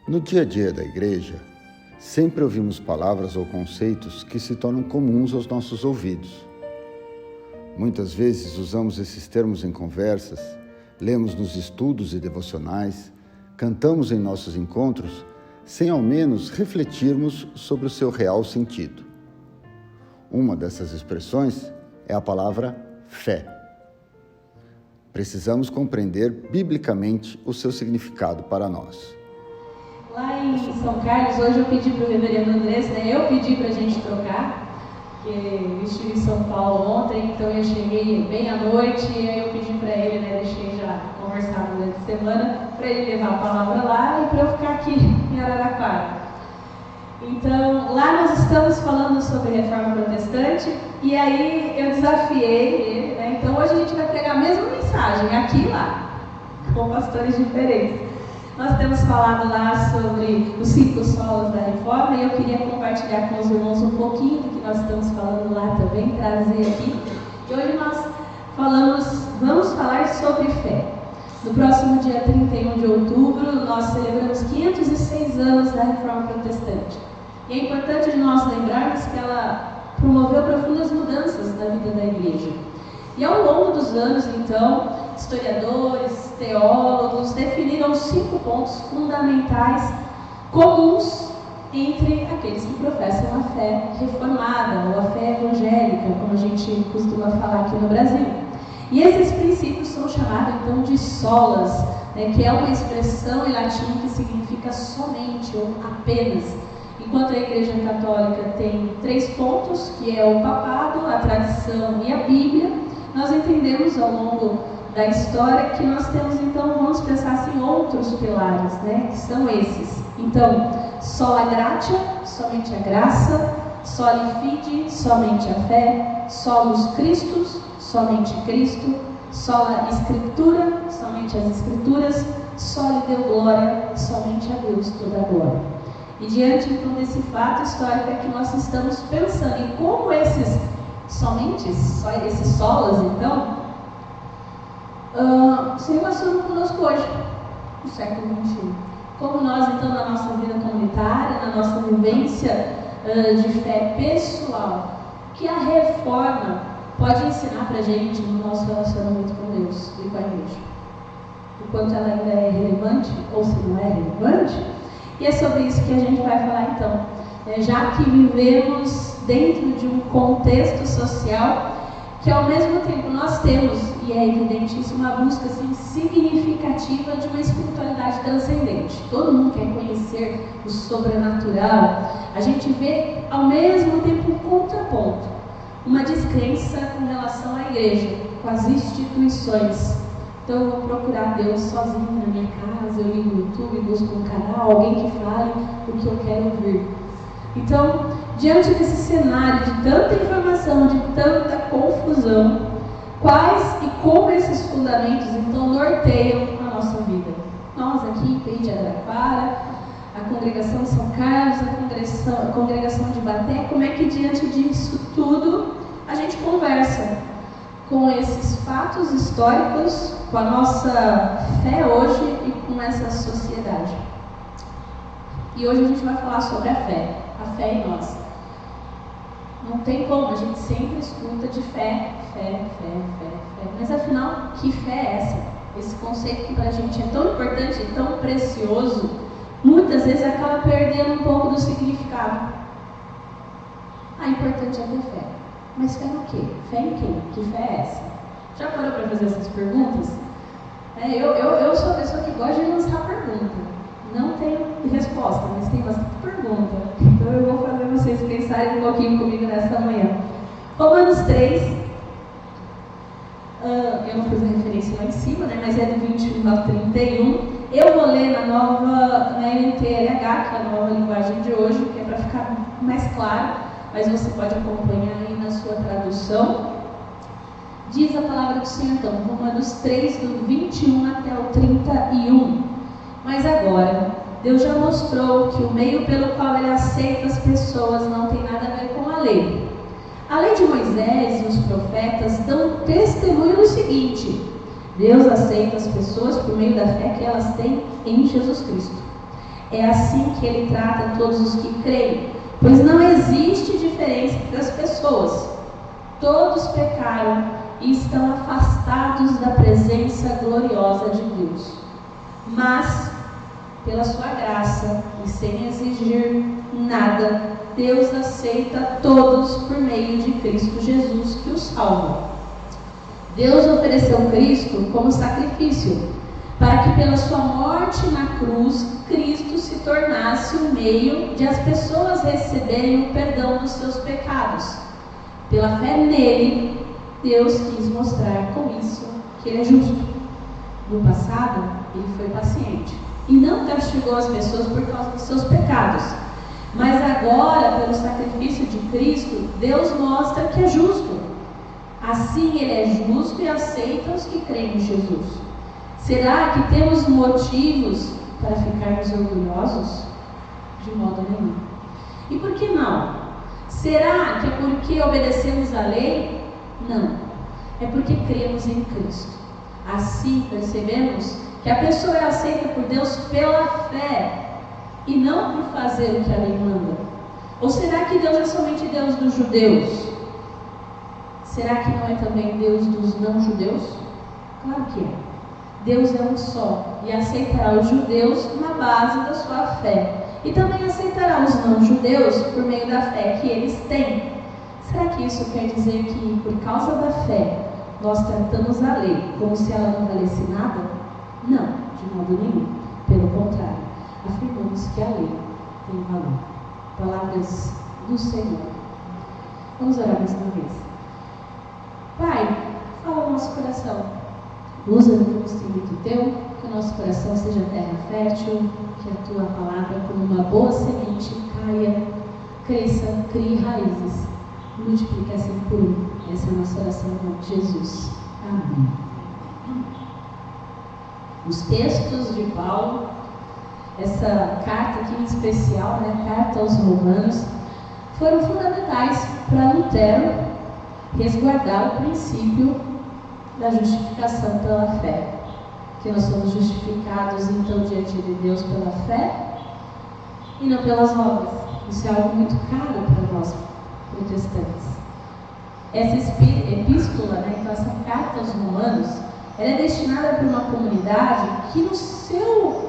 No dia a dia da igreja, sempre ouvimos palavras ou conceitos que se tornam comuns aos nossos ouvidos. Muitas vezes usamos esses termos em conversas, lemos nos estudos e devocionais, cantamos em nossos encontros, sem ao menos refletirmos sobre o seu real sentido. Uma dessas expressões é a palavra fé. Precisamos compreender biblicamente o seu significado para nós. Lá em São Carlos, hoje eu pedi para o reverendo Andrés, eu pedi para a gente trocar, porque eu estive em São Paulo ontem, então eu cheguei bem à noite, e aí eu pedi para ele, deixei já conversado durante a semana, para ele levar a palavra lá e para eu ficar aqui em Araraquara. Então, lá nós estamos falando sobre reforma protestante, e aí eu desafiei ele, então hoje a gente vai pregar a mesma mensagem, aqui e lá, com pastores diferentes. Nós temos falado lá sobre os 5 solas da reforma e eu queria compartilhar com os irmãos um pouquinho do que nós estamos falando lá também, trazer aqui. E hoje nós vamos falar sobre fé. No próximo dia 31 de outubro, nós celebramos 506 anos da reforma protestante. E é importante de nós lembrarmos que ela promoveu profundas mudanças na vida da igreja. E ao longo dos anos, então, historiadores, teólogos definiram 5 pontos fundamentais comuns entre aqueles que professam a fé reformada ou a fé evangélica, como a gente costuma falar aqui no Brasil. E esses princípios são chamados então de solas, que é uma expressão em latim que significa somente ou apenas. Enquanto a Igreja Católica tem 3 pontos, que é o papado, a tradição e a Bíblia, nós entendemos ao longo da história que nós temos, então, vamos pensar assim, outros pilares, que são esses. Então, sola gratia, somente a graça, soli fide, somente a fé, solus Christus, somente Cristo, sola Escritura, somente as Escrituras, soli Deo glória, somente a Deus toda a glória. E diante, então, desse fato histórico é que nós estamos pensando em como esses solas, então, se relacionam conosco hoje, no século XXI. Como nós, então, na nossa vida comunitária, na nossa vivência de fé pessoal, que a reforma pode ensinar para a gente no nosso relacionamento com Deus e com a igreja. O quanto ela ainda é relevante, ou se não é relevante. E é sobre isso que a gente vai falar, então. Já que vivemos dentro de um contexto social que ao mesmo tempo nós temos, e é evidente isso, uma busca assim, significativa de uma espiritualidade transcendente. Todo mundo quer conhecer o sobrenatural. A gente vê ao mesmo tempo um contraponto, uma descrença com relação à igreja, com as instituições. Então eu vou procurar Deus sozinho na minha casa, eu ligo no YouTube, busco um canal, alguém que fale o que eu quero ouvir. Então, diante desse cenário de tanta informação, de tanta confusão, quais e como esses fundamentos, então, norteiam a nossa vida? Nós aqui, em PI de Araraquara, a congregação de São Carlos, a congregação de Baté, como é que diante disso tudo a gente conversa com esses fatos históricos, com a nossa fé hoje e com essa sociedade? E hoje a gente vai falar sobre a fé em nós. Não tem como, a gente sempre escuta de fé. Mas afinal, que fé é essa? Esse conceito que pra gente é tão importante, tão precioso, muitas vezes acaba perdendo um pouco do significado. Importante é ter fé. Mas fé no quê? Fé em quem? Que fé é essa? Já parou para fazer essas perguntas? Eu sou a pessoa que gosta de lançar pergunta. Não tenho resposta, mas tem bastante pergunta. Então eu vou fazer vocês pensarem um pouquinho comigo nessa manhã. Romanos 3, eu não fiz a referência lá em cima, mas é do 21 ao 31. Eu vou ler na NTLH, que é a nova linguagem de hoje, que é para ficar mais claro, mas você pode acompanhar aí na sua tradução. Diz a palavra do Senhor, então, Romanos 3, do 21 até o 31. Mas agora, Deus já mostrou que o meio pelo qual Ele aceita as pessoas não tem nada a ver com a lei. A lei de Moisés e os profetas dão testemunho no seguinte: Deus aceita as pessoas por meio da fé que elas têm em Jesus Cristo. É assim que ele trata todos os que creem, pois não existe diferença entre as pessoas. Todos pecaram e estão afastados da presença gloriosa de Deus. Mas, pela sua graça e sem exigir nada, Deus aceita todos por meio de Cristo Jesus, que os salva. Deus ofereceu Cristo como sacrifício, para que pela sua morte na cruz, Cristo se tornasse o meio de as pessoas receberem o perdão dos seus pecados. Pela fé nele, Deus quis mostrar com isso que ele é justo. No passado, ele foi paciente e não castigou as pessoas por causa dos seus pecados. Mas agora, pelo sacrifício de Cristo, Deus mostra que é justo. Assim, ele é justo e aceita os que creem em Jesus. Será que temos motivos para ficarmos orgulhosos? De modo nenhum. E por que não? Será que é porque obedecemos a lei? Não. É porque cremos em Cristo. Assim, percebemos que a pessoa é aceita por Deus pela fé e não por fazer o que a lei manda. Ou será que Deus é somente Deus dos judeus? Será que não é também Deus dos não-judeus? Claro que é. Deus é um só e aceitará os judeus na base da sua fé. E também aceitará os não-judeus por meio da fé que eles têm. Será que isso quer dizer que, por causa da fé, nós tratamos a lei como se ela não valesse nada? Não, de modo nenhum. Pelo contrário, afirmamos que a lei tem valor. Palavras do Senhor. Vamos orar mais uma vez. Pai, fala o nosso coração. Usa como instrumento teu, que o nosso coração seja terra fértil, que a tua palavra, como uma boa semente, caia, cresça, crie raízes, multiplique assim por um. Essa é a nossa oração em nome de Jesus. Amém. Os textos de Paulo, essa carta aqui em especial, carta aos Romanos, foram fundamentais para Lutero resguardar o princípio da justificação pela fé, que nós somos justificados então diante de Deus pela fé e não pelas obras. Isso é algo muito caro para nós protestantes. Essa epístola, então essa carta aos Romanos, ela é destinada para uma comunidade que no seu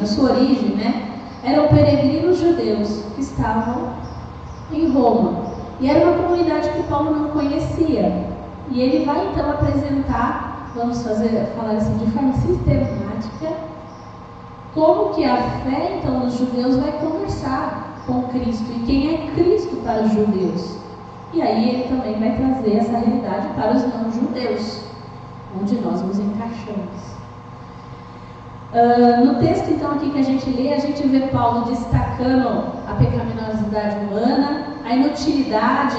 na sua origem, eram peregrinos judeus que estavam em Roma. E era uma comunidade que Paulo não conhecia. E ele vai então apresentar, falar assim de forma sistemática, como que a fé então dos judeus vai conversar com Cristo e quem é Cristo para os judeus. E aí ele também vai trazer essa realidade para os não-judeus, onde nós nos encaixamos. No texto então aqui que a gente lê, a gente vê Paulo destacando a pecaminosidade humana, a inutilidade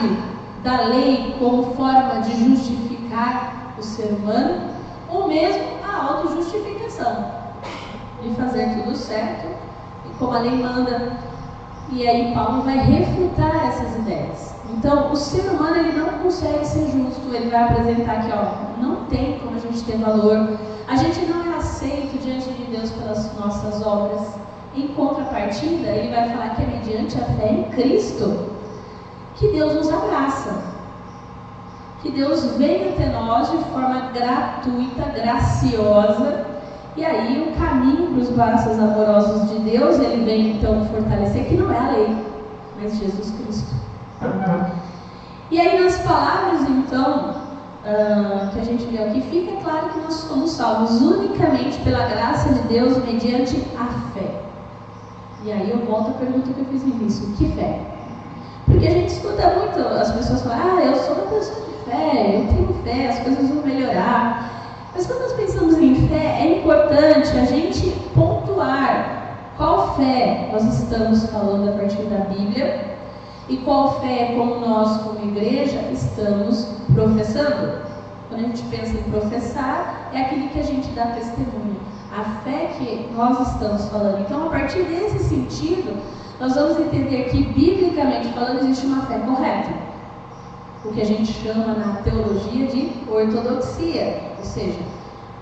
da lei como forma de justificar o ser humano, ou mesmo a autojustificação, de fazer tudo certo, e como a lei manda. E aí Paulo vai refutar essas ideias. Então, o ser humano ele não consegue ser justo. Ele vai apresentar que não tem como a gente ter valor. A gente não é aceito diante de Deus pelas nossas obras. Em contrapartida, ele vai falar que é mediante a fé em Cristo que Deus nos abraça. Que Deus vem até nós de forma gratuita, graciosa. E aí o caminho para os braços amorosos de Deus, ele vem então fortalecer, que não é a lei, mas Jesus Cristo. E aí nas palavras então que a gente viu aqui, fica claro que nós somos salvos unicamente pela graça de Deus mediante a fé. E aí eu volto à pergunta que eu fiz no início: que fé? Porque a gente escuta muito as pessoas falarem: eu sou uma pessoa de fé, eu tenho fé, as coisas vão melhorar. Mas quando nós pensamos em fé, é importante a gente pontuar qual fé nós estamos falando a partir da Bíblia e qual fé, como nós, como igreja, estamos professando. Quando a gente pensa em professar, é aquele que a gente dá testemunho, a fé que nós estamos falando. Então, a partir desse sentido, nós vamos entender que, biblicamente falando, existe uma fé correta, o que a gente chama na teologia de ortodoxia, ou seja,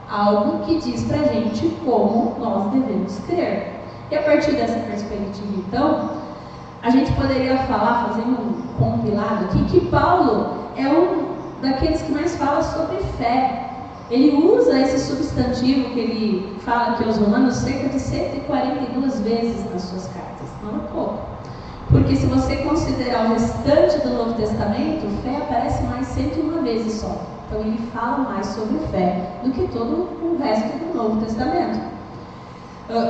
algo que diz pra gente como nós devemos crer. E a partir dessa perspectiva, então, a gente poderia falar, fazendo um compilado aqui, que Paulo é um daqueles que mais fala sobre fé. Ele usa esse substantivo que ele fala aqui aos Romanos cerca de 142 vezes nas suas cartas, não é pouco. Porque se você considerar o restante do Novo Testamento, fé aparece mais 101 vezes só. Então ele fala mais sobre fé do que todo o resto do Novo Testamento.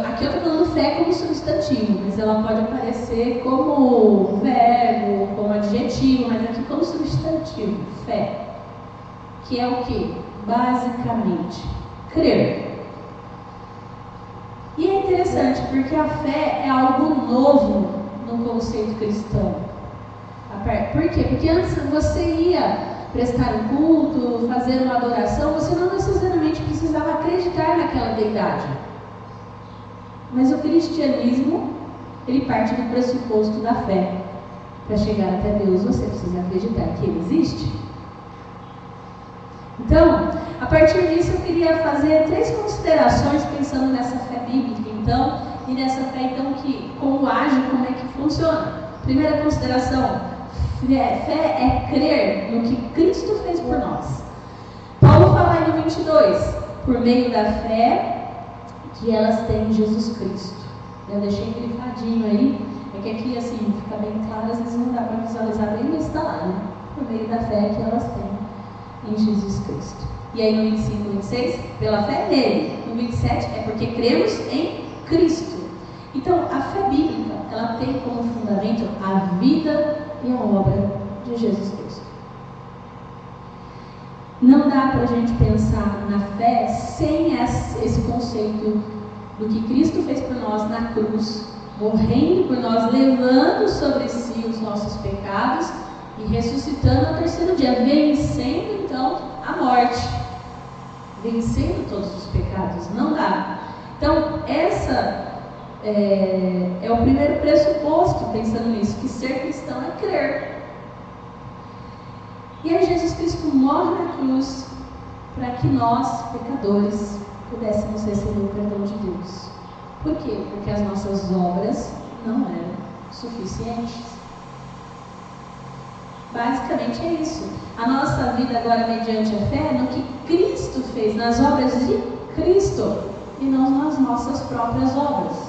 Aqui eu estou falando fé como substantivo, mas ela pode aparecer como verbo, como adjetivo, mas aqui como substantivo, fé. Que é o que? Basicamente, crer. E é interessante, porque a fé é algo novo no conceito cristão. Por quê? Porque antes você ia prestar um culto, fazer uma adoração, você não necessariamente precisava acreditar naquela deidade. Mas o cristianismo, ele parte do pressuposto da fé. Para chegar até Deus, você precisa acreditar que Ele existe. Então, a partir disso eu queria fazer 3 considerações pensando nessa fé bíblica, então, e nessa fé, então, que como age, como é que funciona. Primeira consideração, fé é crer no que Cristo fez por nós. Paulo fala aí no 22, por meio da fé que elas têm em Jesus Cristo. Eu deixei grifadinho aí, é que aqui assim, fica bem claro, às vezes não dá para visualizar bem, mas está lá, né? Por meio da fé que elas têm em Jesus Cristo. E aí no 25, 26, pela fé nele. No 27, é porque cremos em Cristo. Então, a fé bíblica, ela tem como fundamento a vida e a obra de Jesus Cristo. Não dá para a gente pensar na fé sem esse conceito do que Cristo fez por nós na cruz, morrendo por nós, levando sobre si os nossos pecados e ressuscitando ao terceiro dia, vencendo então a morte, vencendo todos os pecados. Não dá. Então, essa é o primeiro pressuposto, pensando nisso, que ser cristão é crer. E aí Jesus Cristo morre na cruz para que nós, pecadores, pudéssemos receber o perdão de Deus. Por quê? Porque as nossas obras não eram suficientes. Basicamente é isso. A nossa vida agora, mediante a fé, no que Cristo fez, nas obras de Cristo, e não nas nossas próprias obras.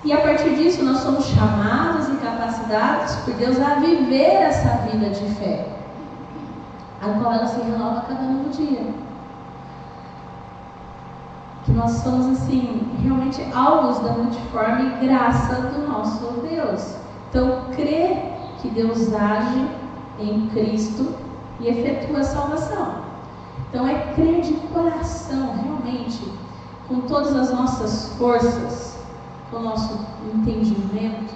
E a partir disso, nós somos chamados e capacitados por Deus a viver essa vida de fé, a qual ela se renova a cada novo dia. Que nós somos, assim, realmente alvos da multiforme graça do nosso Deus. Então, crer que Deus age em Cristo e efetua a salvação. Então, é crer de coração, realmente, com todas as nossas forças, com o nosso entendimento,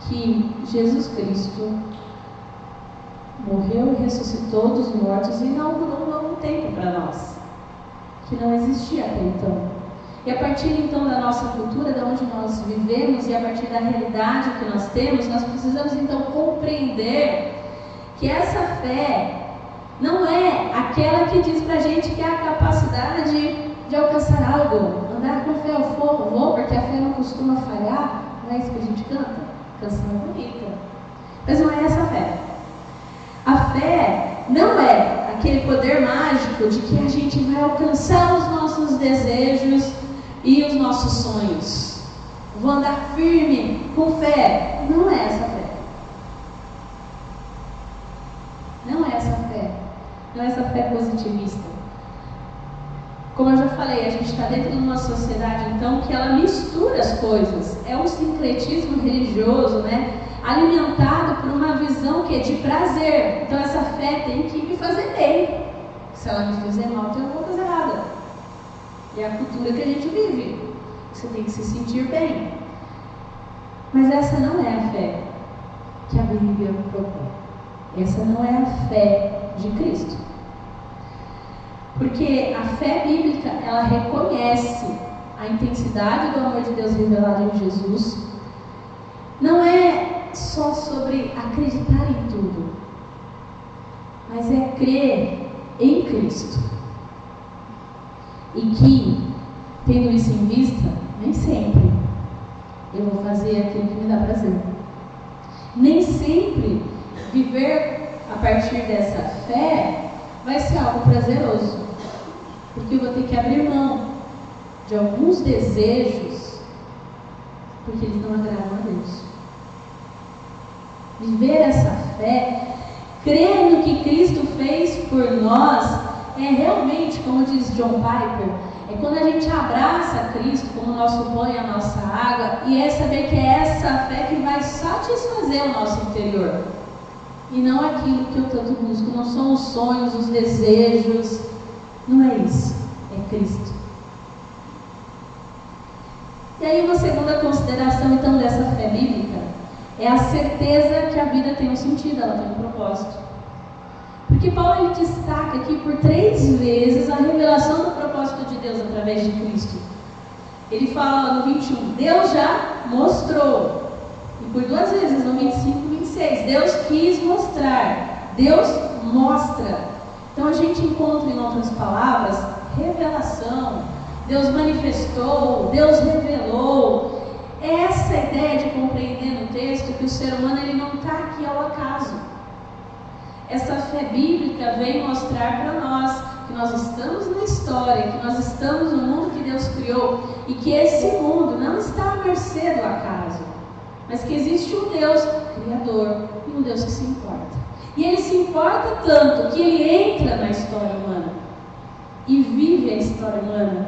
que Jesus Cristo morreu e ressuscitou dos mortos e inaugurou um novo tempo para nós, que não existia até então. E a partir então da nossa cultura, de onde nós vivemos, e a partir da realidade que nós temos, nós precisamos então compreender que essa fé não é aquela que diz pra gente que é a capacidade de alcançar algo. Andar com fé eu vou, porque a fé não costuma falhar. Não é isso que a gente canta? Canção bonita. Mas não é essa fé. A fé não é aquele poder mágico de que a gente vai alcançar os nossos desejos e os nossos sonhos. Vou andar firme com fé. Não é essa fé. Não é essa fé. Não é essa fé positivista. Como eu já falei, a gente está dentro de uma sociedade, então, que ela mistura as coisas. É um sincretismo religioso, né? Alimentado por uma visão que é de prazer. Então, essa fé tem que me fazer bem. Se ela me fizer mal, tem alguma coisa errada. E é a cultura que a gente vive. Você tem que se sentir bem. Mas essa não é a fé que a Bíblia propõe. Essa não é a fé de Cristo. Porque a fé bíblica, ela reconhece a intensidade do amor de Deus revelado em Jesus. Não é só sobre acreditar em tudo, mas é crer em Cristo. E que, tendo isso em vista, nem sempre eu vou fazer aquilo que me dá prazer. Nem sempre viver a partir dessa fé vai ser algo prazeroso, porque eu vou ter que abrir mão de alguns desejos, porque eles não agradam a Deus. Viver essa fé, crer no que Cristo fez por nós, é realmente, como diz John Piper, é quando a gente abraça Cristo como o nosso pão e a nossa água, e é saber que é essa fé que vai satisfazer o nosso interior. E não aquilo que eu tanto busco, não são os sonhos, os desejos, não é isso, é Cristo. E aí uma segunda consideração então dessa fé bíblica é a certeza que a vida tem um sentido, ela tem um propósito. Porque Paulo ele destaca aqui por 3 vezes a revelação do propósito de Deus através de Cristo. Ele fala no 21, Deus já mostrou. E por 2 vezes, no 25 e 26, Deus quis mostrar. Deus mostra. Então a gente encontra, em outras palavras, revelação. Deus manifestou, Deus revelou. Essa ideia de compreender no texto que o ser humano ele não está aqui ao acaso. Essa fé bíblica vem mostrar para nós que nós estamos na história, que nós estamos no mundo que Deus criou e que esse mundo não está à mercê do acaso, mas que existe um Deus criador e um Deus que se importa. E ele se importa tanto que ele entra na história humana e vive a história humana.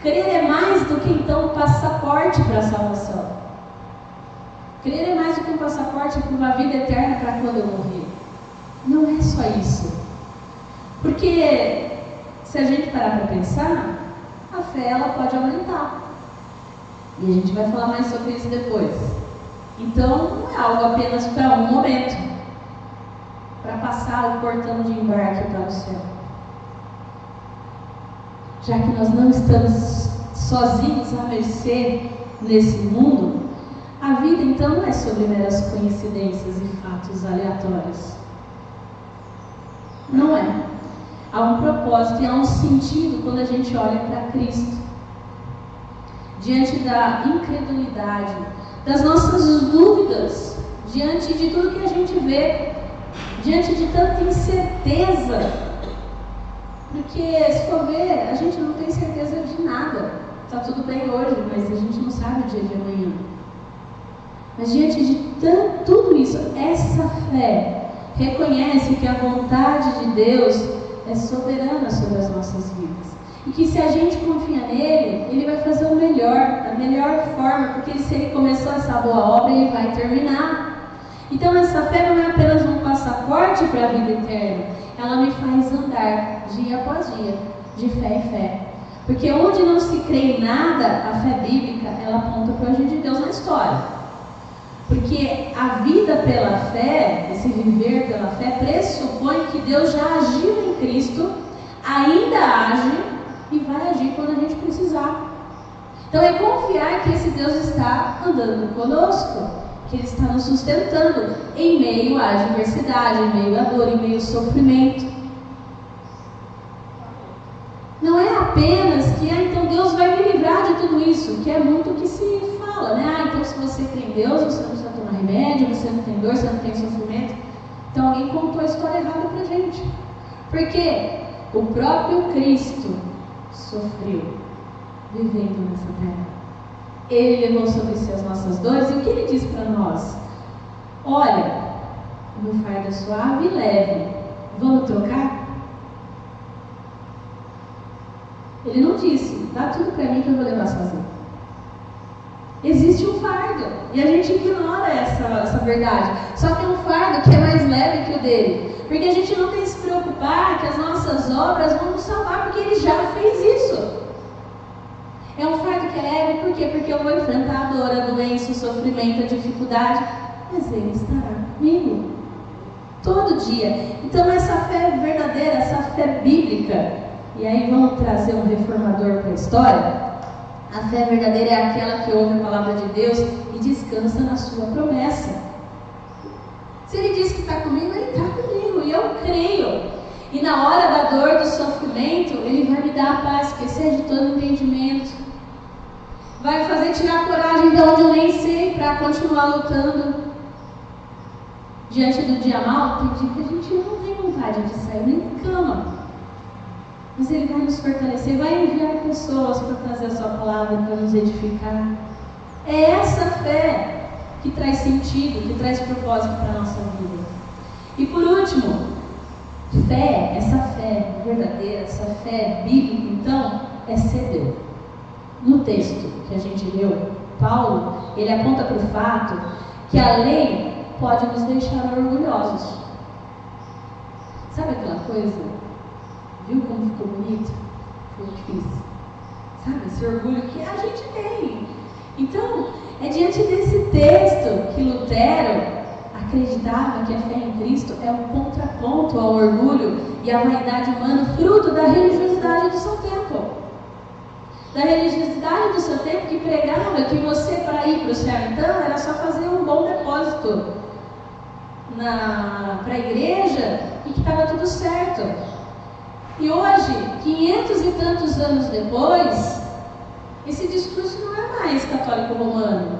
Crer é mais do que então um passaporte para a salvação. Crer é mais do que um passaporte para uma vida eterna para quando eu morrer. Não é só isso. Porque se a gente parar para pensar, a fé ela pode aumentar. E a gente vai falar mais sobre isso depois. Então não é algo apenas para um momento, para passar o portão de embarque para o céu. Já que nós não estamos sozinhos à mercê nesse mundo, a vida então não é sobre meras coincidências e fatos aleatórios. Não é. Há um propósito e há um sentido quando a gente olha para Cristo. Diante da incredulidade, das nossas dúvidas, diante de tudo que a gente vê, diante de tanta incerteza. Porque, se for ver, a gente não tem certeza de nada. Está tudo bem hoje, mas a gente não sabe o dia de amanhã. Mas diante de tudo isso, essa fé reconhece que a vontade de Deus é soberana sobre as nossas vidas. E que se a gente confia nele, ele vai fazer o melhor, da melhor forma, porque se ele começou essa boa obra, ele vai terminar. Então essa fé não é apenas um passaporte para a vida eterna, ela me faz andar dia após dia, de fé em fé. Porque onde não se crê em nada, a fé bíblica, ela aponta para o agir de Deus na história. Porque a vida pela fé, esse viver pela fé, pressupõe que Deus já agiu em Cristo, ainda age e vai agir quando a gente precisar. Então é confiar que esse Deus está andando conosco, que Ele está nos sustentando em meio à adversidade, em meio à dor, em meio ao sofrimento. Não é apenas que, então Deus vai me livrar de tudo isso, que é muito o que se fala, né? Então se você crê em Deus, você não precisa tomar remédio, você não tem dor, você não tem sofrimento. Então alguém contou a história errada pra gente. Porque o próprio Cristo sofreu vivendo nessa terra. Ele levou sobre si as nossas dores e o que ele diz para nós? Olha, o meu fardo é suave e leve. Vamos trocar? Ele não disse, dá tudo para mim que eu vou levar sozinho. Existe um fardo e a gente ignora essa verdade. Só que é um fardo que é mais leve que o dele. Porque a gente não tem que se preocupar que as nossas obras vão nos salvar, porque ele já fez isso. É um fardo que é leve, por quê? Porque eu vou enfrentar a dor, a doença, o sofrimento, a dificuldade, mas ele estará comigo todo dia. Então essa fé verdadeira, essa fé bíblica, e aí vamos trazer um reformador para a história. A fé verdadeira é aquela que ouve a palavra de Deus e descansa na sua promessa. Se ele diz que está comigo, ele está comigo, e eu creio. E na hora da dor, do sofrimento, Ele vai me dar a paz, esquecer de todo entendimento. Vai fazer tirar coragem de onde eu nem sei para continuar lutando. Diante do dia mal, tem dia que a gente não tem vontade de sair nem de cama. Mas Ele vai nos fortalecer, vai enviar pessoas para trazer a sua palavra, para nos edificar. É essa fé que traz sentido, que traz propósito para a nossa vida. E por último, fé, essa fé verdadeira, essa fé bíblica, então, é ceder. No texto que a gente leu, Paulo, ele aponta para o fato que a lei pode nos deixar orgulhosos. Sabe aquela coisa? Viu como ficou bonito? Foi o que fiz. Sabe, esse orgulho que a gente tem. Então, é diante desse texto que Lutero acreditava que a fé em Cristo é um contraponto ao orgulho e à vaidade humana, fruto da religiosidade do seu tempo. Da religiosidade do seu tempo que pregava que você, para ir para o céu, então, era só fazer um bom depósito para a igreja e que estava tudo certo. E hoje, 500 e tantos anos depois, esse discurso não é mais católico romano.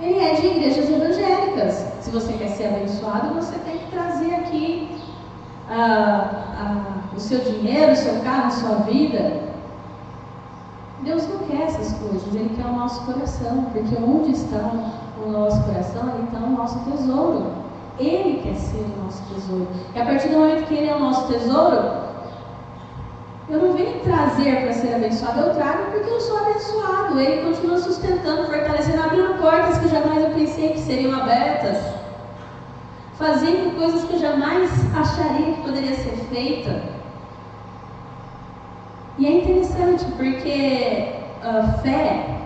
Ele é de igrejas evangélicas. Se você quer ser abençoado, você tem que trazer aqui o seu dinheiro, o seu carro, a sua vida. Deus não quer essas coisas, Ele quer o nosso coração, porque onde está o nosso coração, ali está o nosso tesouro. Ele quer ser o nosso tesouro. E a partir do momento que Ele é o nosso tesouro, eu não venho trazer para ser abençoado, eu trago porque eu sou abençoado. Ele continua sustentando, fortalecendo, abrindo portas que jamais eu pensei que seriam abertas, fazendo coisas que eu jamais acharia que poderia ser feita. E é interessante porque a fé,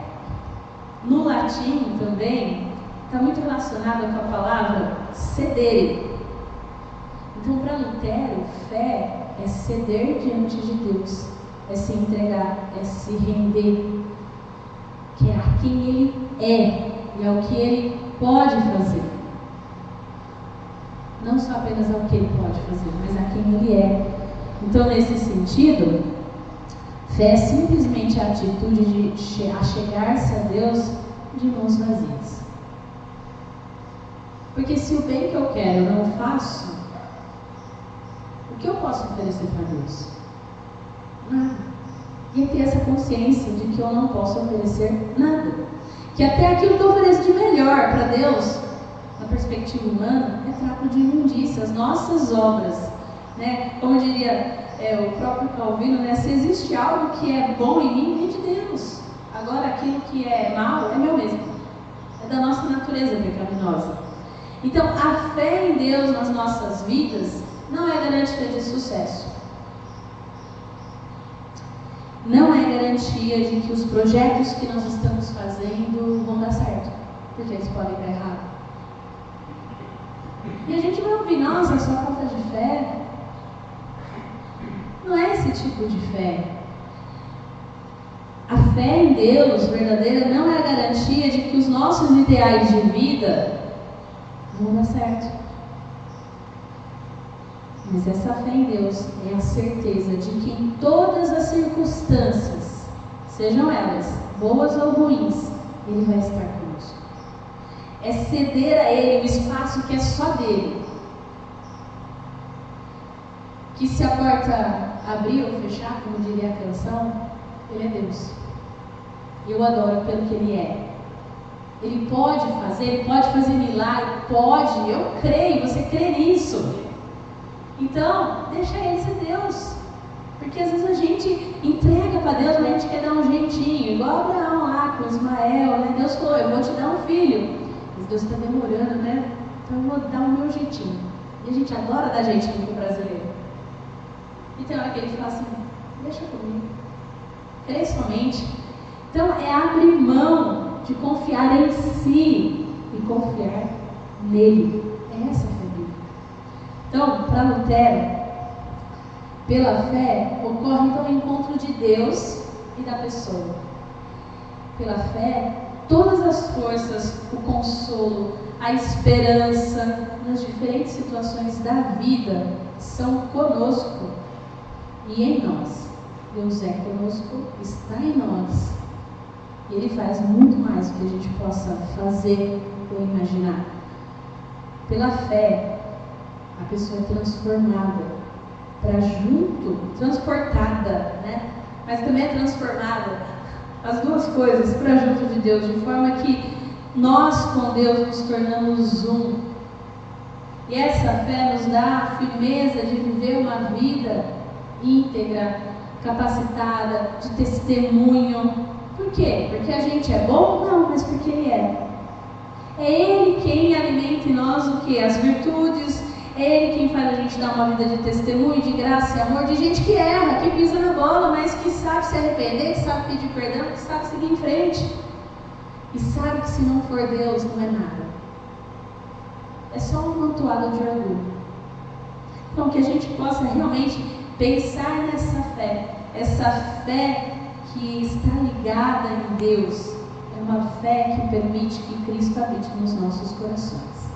no latim também, está muito relacionada com a palavra ceder. Então, para Lutero, fé é ceder diante de Deus, é se entregar, é se render, que é a quem Ele é e ao que Ele pode fazer. Não só apenas ao que Ele pode fazer, mas a quem Ele é. Então, nesse sentido, fé é simplesmente a atitude de achegar-se a Deus de mãos vazias. Porque se o bem que eu quero eu não faço, o que eu posso oferecer para Deus? Nada. E ter essa consciência de que eu não posso oferecer nada. Que até aquilo que eu ofereço de melhor para Deus, na perspectiva humana, é trapo de imundícia, as nossas obras. Né? Como diria o próprio Calvino, né? Se existe algo que é bom em mim, vem de Deus. Agora aquilo que é mal é meu mesmo. É da nossa natureza pecaminosa. Então a fé em Deus nas nossas vidas não é garantia de sucesso. Não é garantia de que os projetos que nós estamos fazendo vão dar certo, porque eles podem dar errado. E a gente vai ouvir, nossa, é só falta de fé. Não é esse tipo de fé. A fé em Deus verdadeira não é a garantia de que os nossos ideais de vida vão dar certo. Mas essa fé em Deus é a certeza de que em todas as circunstâncias, sejam elas boas ou ruins, Ele vai estar conosco. É ceder a Ele o espaço que é só dele. Que se a porta abrir ou fechar, como diria a canção, Ele é Deus. Eu adoro pelo que Ele é. Ele pode fazer milagre, pode, eu creio, você crê nisso. Então, deixa Ele ser Deus. Porque às vezes a gente entrega para Deus, mas a gente quer dar um jeitinho, igual Abraão lá com Ismael, né? Deus falou, eu vou te dar um filho. Mas Deus está demorando, né? Então eu vou dar o meu jeitinho. E a gente adora dar jeitinho pro brasileiro. Então é que ele fala assim, deixa comigo. Crê somente. Então é abrir mão de confiar em si e confiar nele. É essa a fé bíblica. Então, para Lutero, pela fé, ocorre então o encontro de Deus e da pessoa. Pela fé, todas as forças, o consolo, a esperança nas diferentes situações da vida são conosco e em nós. Deus é conosco, está em nós. E Ele faz muito mais do que a gente possa fazer ou imaginar. Pela fé, a pessoa é transformada para junto, transportada, né? Mas também é transformada, as duas coisas, para junto de Deus, de forma que nós com Deus nos tornamos um. E essa fé nos dá a firmeza de viver uma vida íntegra, capacitada, de testemunho. Por quê? Porque a gente é bom? Não, mas porque Ele é. É Ele quem alimenta em nós o quê? As virtudes. É Ele quem faz a gente dar uma vida de testemunho, de graça e amor, de gente que erra, que pisa na bola, mas que sabe se arrepender, que sabe pedir perdão, que sabe seguir em frente. E sabe que se não for Deus, não é nada. É só uma toada de orgulho. Então, que a gente possa realmente pensar nessa fé. Essa fé que está ligada em Deus. É uma fé que permite que Cristo habite nos nossos corações.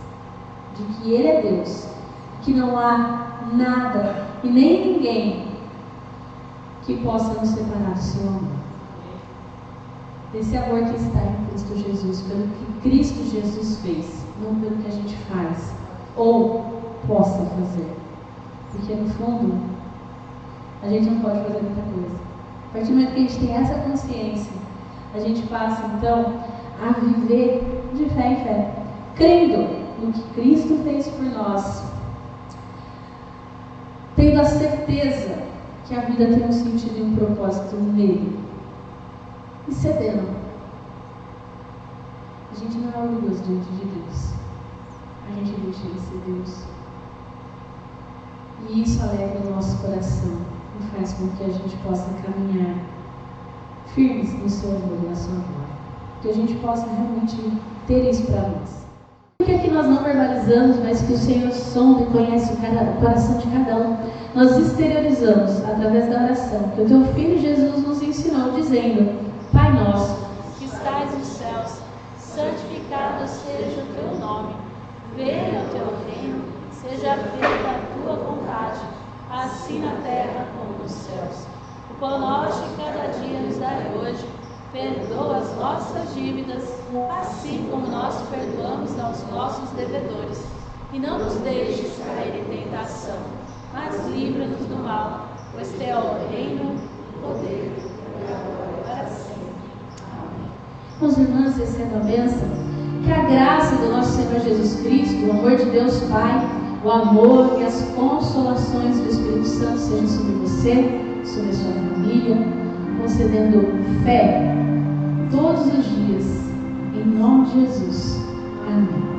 De que Ele é Deus. Que não há nada e nem ninguém que possa nos separar do seu amor. Esse amor que está em Cristo Jesus, pelo que Cristo Jesus fez, não pelo que a gente faz ou possa fazer. Porque no fundo, a gente não pode fazer muita coisa. A partir do momento que a gente tem essa consciência, a gente passa então a viver de fé em fé, crendo no que Cristo fez por nós, tendo a certeza que a vida tem um sentido e um propósito nele, e cedendo. A gente não é orgulhoso diante de Deus, a gente deixa Ele ser Deus, e isso alegra o nosso coração e faz com que a gente possa caminhar firmes no seu amor e na sua glória, que a gente possa realmente ter isso para nós. Porque aqui nós não verbalizamos, mas que o Senhor sonda e conhece o coração de cada um. Nós exteriorizamos através da oração que o Teu Filho Jesus nos ensinou, dizendo: Pai nosso, que estais nos céus, santificado seja o Teu nome. Venha o Teu reino, seja feita a Tua vontade, assim na terra como nos céus. O pão nosso de cada dia nos dai hoje. Perdoa as nossas dívidas, assim como nós perdoamos aos nossos devedores. E não nos deixes cair em tentação, mas livra-nos do mal, pois Teu é o reino, o poder e a glória para sempre. Amém. Meus irmãos, recebam a bênção. Que a graça do nosso Senhor Jesus Cristo, o amor de Deus Pai, o amor e as consolações do Espírito Santo sejam sobre você, sobre a sua família, concedendo fé todos os dias, em nome de Jesus. Amém.